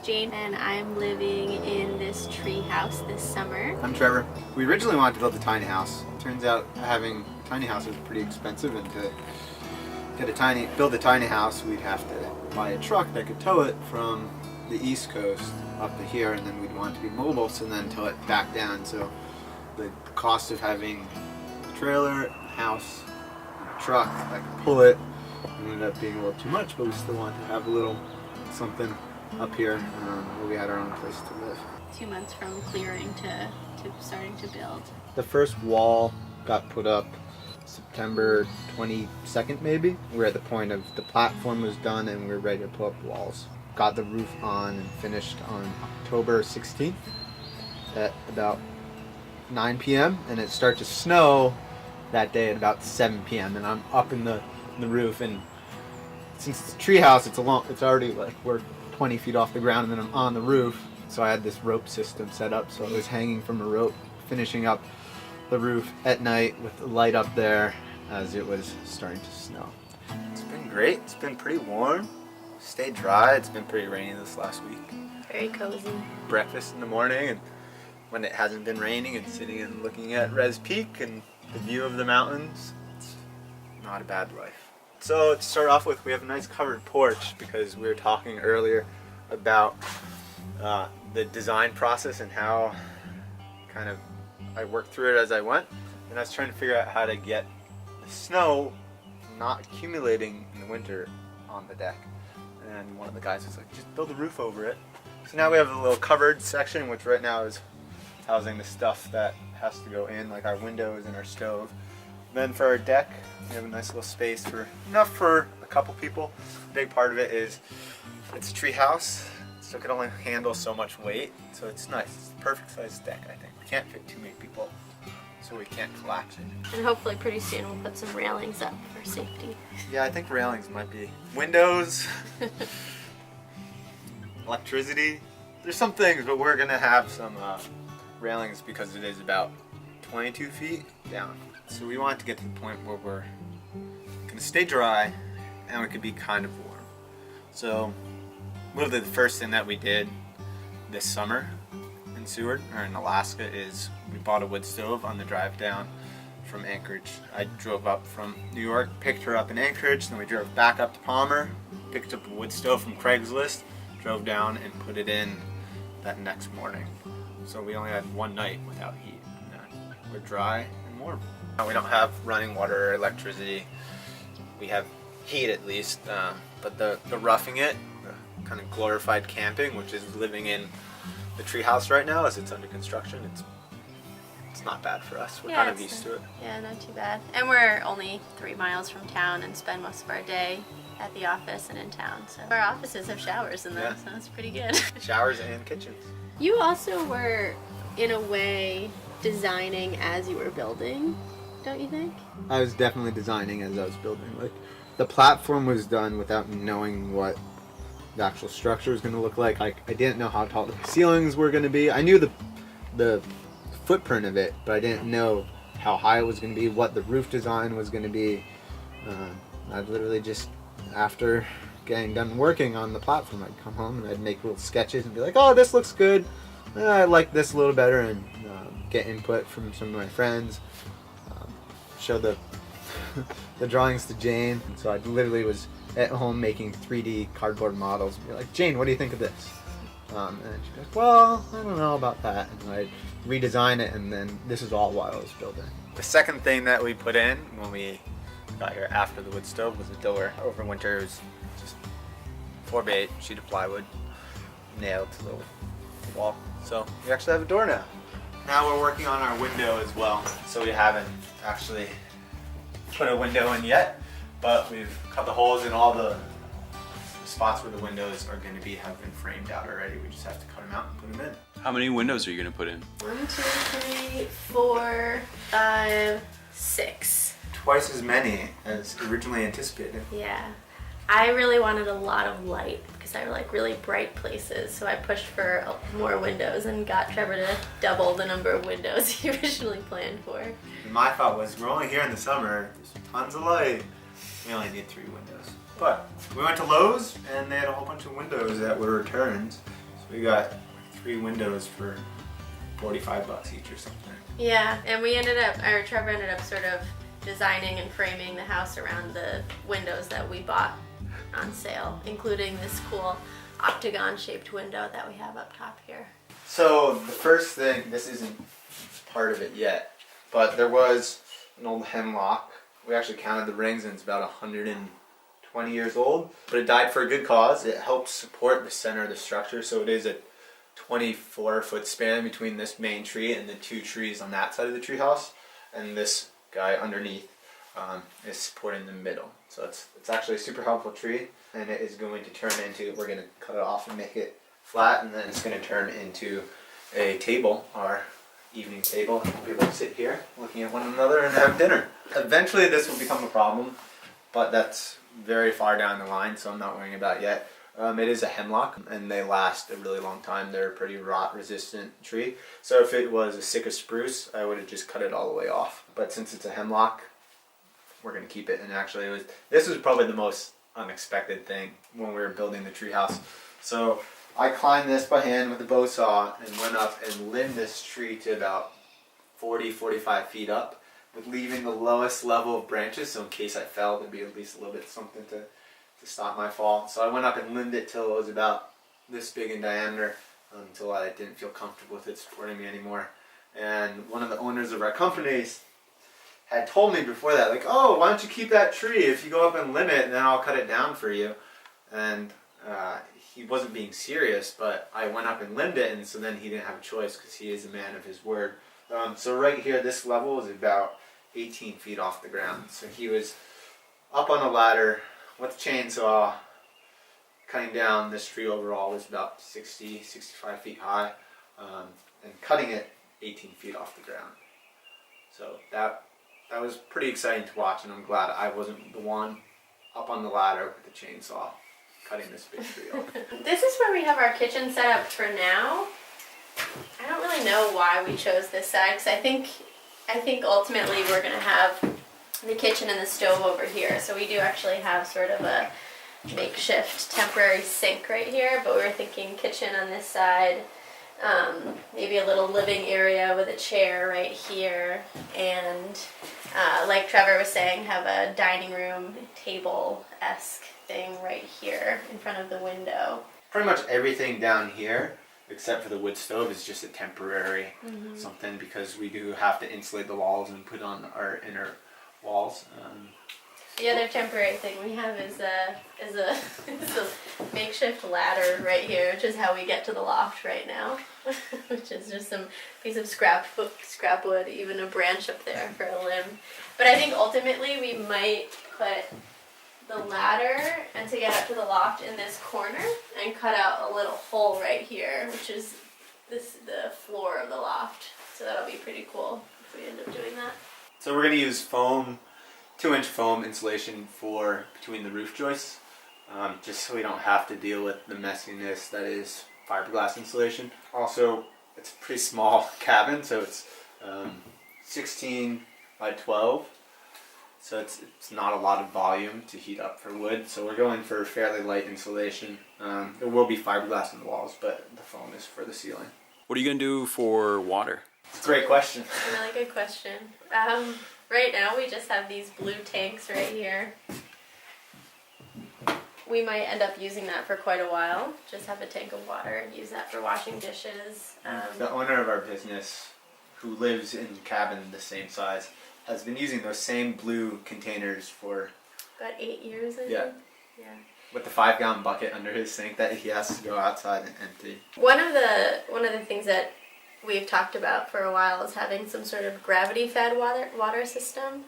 Jane, and I'm living in this tree house this summer. I'm Trevor. We originally wanted to build a tiny house. Turns out having a tiny house is pretty expensive, and to build a tiny house, we'd have to buy a truck that could tow it from the East Coast up to here, and then we'd want it to be mobile, so then tow it back down. So the cost of having a trailer, a house, and a truck that could pull it ended up being a little too much, but we still wanted to have a little something up here where we had our own place to live. 2 months from clearing to starting to build. The first wall got put up September 22nd maybe. We're at the point of the platform was done and we were ready to put up walls. Got the roof on and finished on October 16th at about 9 p.m. and it started to snow that day at about 7 p.m. and I'm up in the roof, and since it's a tree house, it's already like we're 20 feet off the ground, and then I'm on the roof. So I had this rope system set up, so I was hanging from a rope, finishing up the roof at night with the light up there as it was starting to snow. It's been great. It's been pretty warm. Stayed dry. It's been pretty rainy this last week. Very cozy. Breakfast in the morning, and when it hasn't been raining, and sitting and looking at Res Peak and the view of the mountains. It's not a bad life. So to start off with, we have a nice covered porch because we were talking earlier about the design process and how kind of I worked through it as I went, and I was trying to figure out how to get the snow not accumulating in the winter on the deck. And one of the guys was like, just build a roof over it. So now we have a little covered section, which right now is housing the stuff that has to go in, like our windows and our stove. Then for our deck, we have a nice little space enough for a couple people. A big part of it is it's a tree house, so it can only handle so much weight. So it's nice. It's the perfect size deck, I think. We can't fit too many people, so we can't collapse it. And hopefully pretty soon we'll put some railings up for safety. Yeah, I think railings might be. Windows, electricity. There's some things, but we're gonna have some railings because it is about 22 feet down. So we want to get to the point where we're going to stay dry and we could be kind of warm. So literally the first thing that we did this summer in Seward, or in Alaska, is we bought a wood stove on the drive down from Anchorage. I drove up from New York, picked her up in Anchorage, then we drove back up to Palmer, picked up a wood stove from Craigslist, drove down and put it in that next morning. So we only had one night without heat. And we're dry and warm. We don't have running water or electricity. We have heat at least, but the roughing it, the kind of glorified camping, which is living in the treehouse right now as it's under construction, it's not bad for us. We're kind of used to it. Yeah, not too bad. And we're only 3 miles from town and spend most of our day at the office and in town. So our offices have showers in them, so that's pretty good. Showers and kitchens. You also were, in a way, designing as you were building, don't you think? I was definitely designing as I was building. Like, the platform was done without knowing what the actual structure was going to look like. I didn't know how tall the ceilings were going to be. I knew the footprint of it, but I didn't know how high it was going to be, what the roof design was going to be. I'd literally just, after getting done working on the platform, I'd come home and I'd make little sketches and be like, oh, this looks good. I like this a little better, and get input from some of my friends. Show the drawings to Jane. And so I literally was at home making 3D cardboard models and be like, Jane, what do you think of this? And she goes, well, I don't know about that. And I'd redesign it, and then this is all while I was building. The second thing that we put in when we got here after the wood stove was a door. Over winter it was just 4x8 sheet of plywood nailed to the wall. So we actually have a door now. Now we're working on our window as well. So we haven't actually put a window in yet, but we've cut the holes in all the spots where the windows are going to be have been framed out already. We just have to cut them out and put them in. How many windows are you going to put in? 1, 2, 3, 4, 5, 6. Twice as many as originally anticipated. Yeah. I really wanted a lot of light because I like really bright places, so I pushed for more windows and got Trevor to double the number of windows he originally planned for. And my thought was, we're only here in the summer, there's tons of light. We only need 3 windows. But we went to Lowe's and they had a whole bunch of windows that were returned. So we got 3 windows for $45 each or something. Yeah, and Trevor ended up sort of designing and framing the house around the windows that we bought on sale, including this cool octagon-shaped window that we have up top here. So the first thing, this isn't part of it yet, but there was an old hemlock. We actually counted the rings and it's about 120 years old, but it died for a good cause. It helps support the center of the structure, so it is a 24-foot span between this main tree and the 2 trees on that side of the treehouse, and this guy underneath is supporting the middle. So it's actually a super helpful tree, and it is going to turn into, we're going to cut it off and make it flat, and then it's going to turn into a table, our evening table. We'll be able to sit here looking at one another and have dinner. Eventually this will become a problem, but that's very far down the line, so I'm not worrying about it yet. It is a hemlock, and they last a really long time. They're a pretty rot-resistant tree. So if it was a Sitka spruce, I would have just cut it all the way off. But since it's a hemlock, we're going to keep it. And actually, this was probably the most unexpected thing when we were building the treehouse. So I climbed this by hand with a bow saw and went up and limbed this tree to about 40-45 feet up, with leaving the lowest level of branches, so in case I fell, there'd be at least a little bit something to stop my fall. So I went up and limbed it till it was about this big in diameter, until I didn't feel comfortable with it supporting me anymore. And one of the owners of our companies had told me before that, like, oh, why don't you keep that tree? If you go up and limb it, then I'll cut it down for you. And he wasn't being serious, but I went up and limbed it, and so then he didn't have a choice because he is a man of his word. So right here, this level is about 18 feet off the ground. So he was up on a ladder with a chainsaw, cutting down this tree. Overall was about 65 feet high, and cutting it 18 feet off the ground. So that was pretty exciting to watch, and I'm glad I wasn't the one up on the ladder with the chainsaw cutting this big tree off. This is where we have our kitchen set up for now. I don't really know why we chose this side, because I think ultimately we're going to have the kitchen and the stove over here. So we do actually have sort of a makeshift temporary sink right here, but we were thinking kitchen on this side, maybe a little living area with a chair right here, and like Trevor was saying, have a dining room table-esque thing right here in front of the window. Pretty much everything down here, except for the wood stove, is just a temporary something, because we do have to insulate the walls and put on our inner walls. The other temporary thing we have is a makeshift ladder right here, which is how we get to the loft right now, which is just some piece of scrap wood, even a branch up there for a limb. But I think ultimately we might put the ladder and to get up to the loft in this corner and cut out a little hole right here, which is the floor of the loft. So that'll be pretty cool if we end up doing that. So we're going to use foam, 2-inch foam insulation for between the roof joists, just so we don't have to deal with the messiness that is fiberglass insulation. Also, it's a pretty small cabin, so it's 16 by 12. So it's not a lot of volume to heat up for wood. So we're going for fairly light insulation. There will be fiberglass in the walls, but the foam is for the ceiling. What are you going to do for water? It's a great question. Really good question. Right now we just have these blue tanks right here. We might end up using that for quite a while. Just have a tank of water and use that for washing dishes. The owner of our business, who lives in a cabin the same size, has been using those same blue containers for about 8 years, I think. Yeah. With the 5-gallon bucket under his sink that he has to go outside and empty. One of the things that we've talked about for a while is having some sort of gravity-fed water system,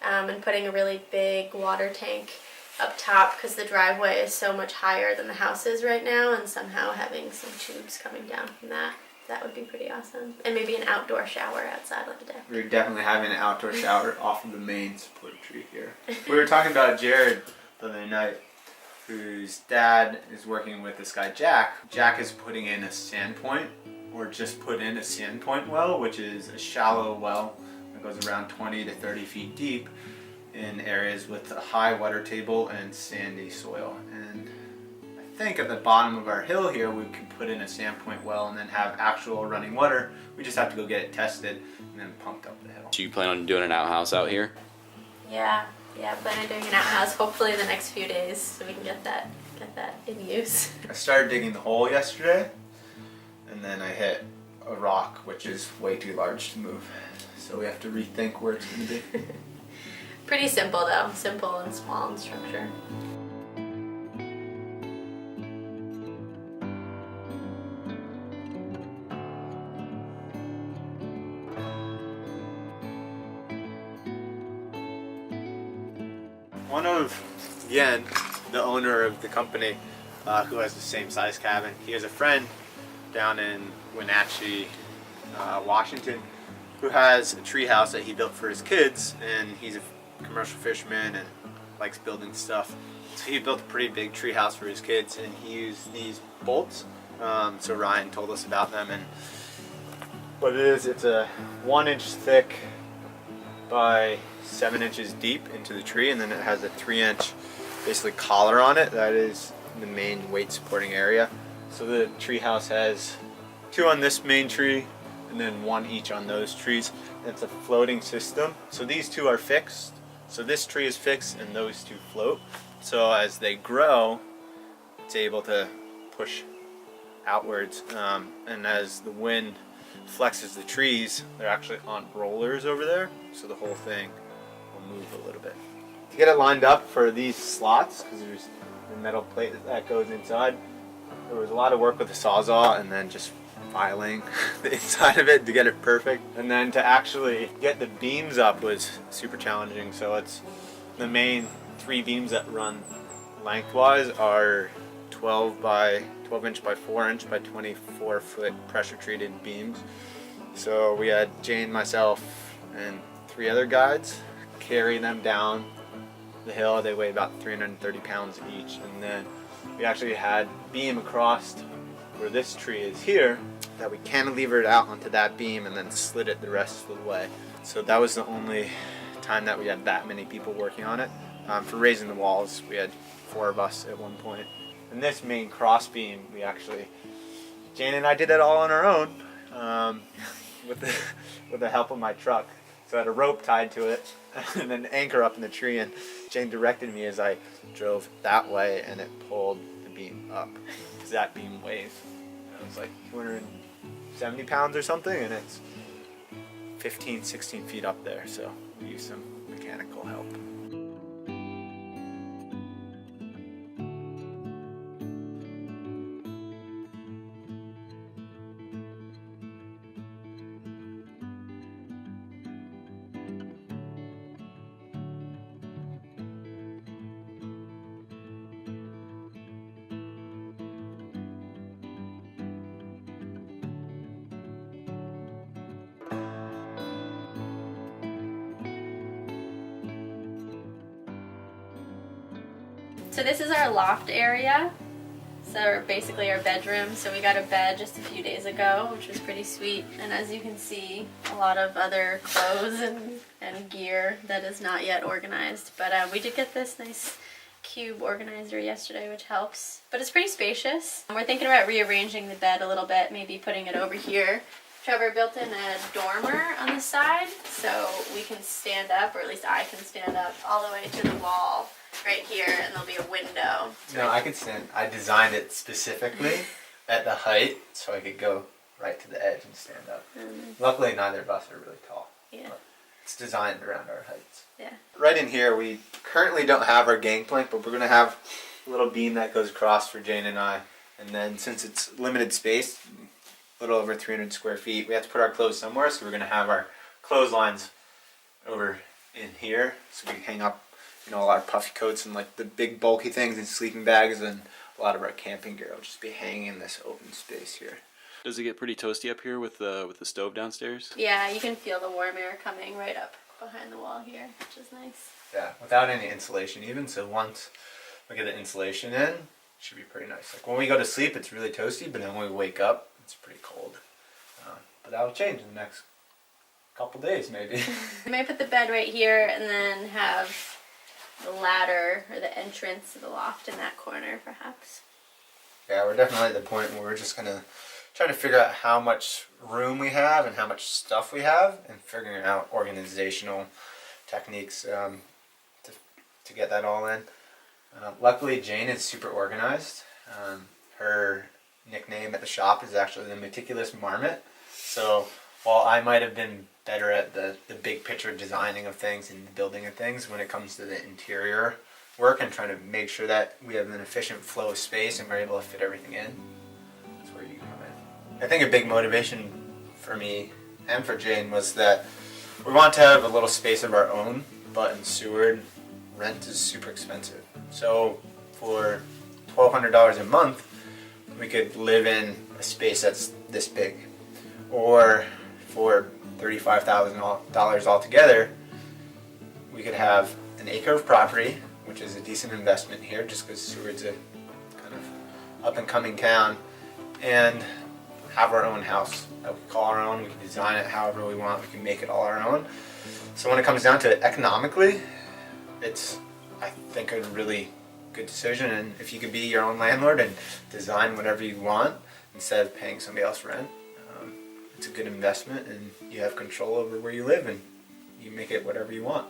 and putting a really big water tank up top, because the driveway is so much higher than the house is right now, and somehow having some tubes coming down from that would be pretty awesome. And maybe an outdoor shower outside on the deck. We're definitely having an outdoor shower off of the main support tree here. We were talking about Jared the other night, whose dad is working with this guy Jack. Jack is putting in a sandpoint, or just put in a sandpoint well, which is a shallow well that goes around 20 to 30 feet deep in areas with a high water table and sandy soil. And I think at the bottom of our hill here we could put in a sandpoint well and then have actual running water. We just have to go get it tested and then pumped up the hill. Do you plan on doing an outhouse out here? Yeah, plan on doing an outhouse hopefully in the next few days so we can get that in use. I started digging the hole yesterday and then I hit a rock which is way too large to move. So we have to rethink where it's going to be. Pretty simple though, simple and small in structure. One of Yen, the owner of the company, who has the same size cabin, he has a friend down in Wenatchee, Washington, who has a treehouse that he built for his kids, and he's a commercial fisherman and likes building stuff. So he built a pretty big treehouse for his kids, and he used these bolts. So Ryan told us about them, and what it is, it's a 1 inch thick by 7 inches deep into the tree, and then it has a 3-inch basically collar on it. That is the main weight supporting area. So the treehouse has 2 on this main tree and then 1 each on those trees. And it's a floating system. So these 2 are fixed. So this tree is fixed and those 2 float. So as they grow, it's able to push outwards. And as the wind flexes the trees, they're actually on rollers over there. So the whole thing will move a little bit. To get it lined up for these slots, because there's the metal plate that goes inside, there was a lot of work with the Sawzall and then just filing the inside of it to get it perfect. And then to actually get the beams up was super challenging. So it's the main 3 beams that run lengthwise are 12 inch by 4 inch by 24 foot pressure treated beams. So we had Jane, myself, and 3 other guides carry them down the hill. They weigh about 330 pounds each. And then we actually had beam across where this tree is here that we cantilevered out onto that beam and then slid it the rest of the way. So that was the only time that we had that many people working on it. For raising the walls, we had 4 of us at one point. And this main cross beam, we actually, Jane and I did it all on our own with the help of my truck. So I had a rope tied to it and an anchor up in the tree, and Jane directed me as I drove that way, and it pulled the beam up. Because that beam weighs, it was like 270 pounds or something, and it's 15, 16 feet up there. So we used some mechanical help. So this is our loft area. So basically our bedroom. So we got a bed just a few days ago, which was pretty sweet. And as you can see, a lot of other clothes and gear that is not yet organized. But we did get this nice cube organizer yesterday, which helps. But it's pretty spacious. We're thinking about rearranging the bed a little bit, maybe putting it over here. Trevor built in a dormer on the side, so we can stand up, or at least I can stand up all the way to the wall right here, and there'll be a window. No, I could stand. I designed it specifically at the height so I could go right to the edge and stand up. Luckily, neither of us are really tall. Yeah. It's designed around our heights. Yeah. Right in here, we currently don't have our gangplank, but we're going to have a little beam that goes across for Jane and I. And then since it's limited space, a little over 300 square feet, we have to put our clothes somewhere, so we're going to have our clotheslines over in here, so we can hang up, you know, all our puffy coats and like the big bulky things and sleeping bags, and a lot of our camping gear will just be hanging in this open space here. Does it get pretty toasty up here with the stove downstairs? Yeah, you can feel the warm air coming right up behind the wall here, which is nice. Yeah, without any insulation even, so once we get the insulation in, it should be pretty nice. Like when we go to sleep, it's really toasty, but then when we wake up, it's pretty cold. But that'll change in the next couple days, maybe. We might put the bed right here and then have the ladder or the entrance to the loft in that corner, perhaps. Yeah, we're definitely at the point where we're just gonna try to figure out how much room we have and how much stuff we have, and figuring out organizational techniques to get that all in. Luckily, Jane is super organized. Her nickname at the shop is actually the Meticulous Marmot. So while I might have been better at the big picture designing of things and the building of things, when it comes to the interior work and trying to make sure that we have an efficient flow of space and we're able to fit everything in, that's where you come in. I think a big motivation for me and for Jane was that we want to have a little space of our own, but in Seward, rent is super expensive. So for $1,200 a month, we could live in a space that's this big. Or for $35,000 altogether, we could have an acre of property, which is a decent investment here just because Seward's a kind of up and coming town, and have our own house that we call our own. We can design it however we want, we can make it all our own. So when it comes down to it economically, it's, I think, a really good decision. And if you could be your own landlord and design whatever you want instead of paying somebody else rent, it's a good investment, and you have control over where you live and you make it whatever you want.